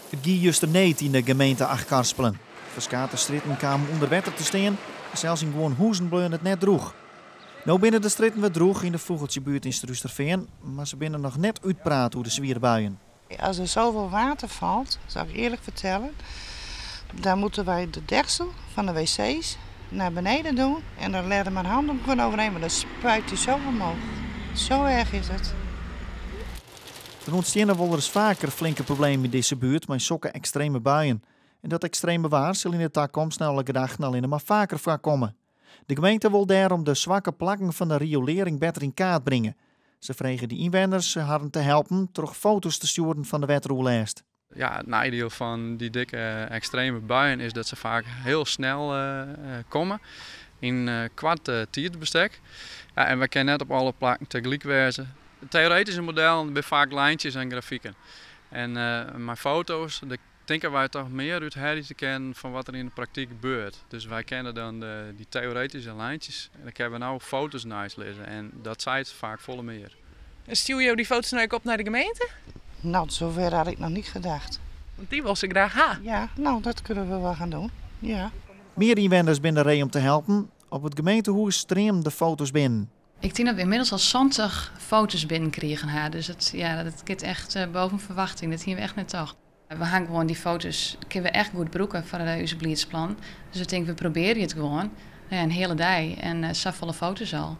Het gie juist niet in de gemeente Achtkarspelen. Verschillende stritten kwamen onder water te staan. Zelfs in gewoon Hoezen bleven het net droeg. Nou binnen de stritten weer droeg in de Vogeltjebuurt in Struisterveen, maar ze binnen nog net uitpraat hoe de zwier buien. Als er zoveel water valt, zal ik eerlijk vertellen, dan moeten wij de deksel van de wc's naar beneden doen en dan leggen mijn handen gewoon overheen, maar dan spuit hij zo omhoog. Zo erg is het. Er ontstaan wel eens vaker flinke problemen in deze buurt met zulke extreme buien. En dat extreme waar zal in de toekomst naar alle gedachten alleen maar vaker voorkomen. De gemeente wil daarom de zwakke plakken van de riolering beter in kaart brengen. Ze vregen de inwoners haar te helpen terug foto's te sturen van de wetroellijst. Ja, het nadeel van die dikke extreme buien is dat ze vaak heel snel komen in kwart tijdsbestek. Ja, en we kunnen net op alle plakken tegelijk wezen. Het theoretische model zijn vaak lijntjes en grafieken. En mijn foto's, daar denken wij toch meer uit herrie te kennen van wat er in de praktijk gebeurt. Dus wij kennen dan die theoretische lijntjes en dan hebben we nou foto's naast lezen en dat zei het vaak volle meer. Stuur je die foto's nou ook op naar de gemeente? Nou, zover had ik nog niet gedacht. Want die wil ze graag ha. Ja, nou, dat kunnen we wel gaan doen. Ja. Meer inwoners binnen rij om te helpen. Op het gemeentehuis streamen de foto's binnen. Ik denk dat we inmiddels al 70 foto's binnenkregen. Dus dat gaat echt boven verwachting. Dat zien we echt net toch. We gaan gewoon die foto's, kunnen we echt goed broeken voor onze beleidsplan. Dus ik denk, we proberen het gewoon. Een hele dag en volle foto's al.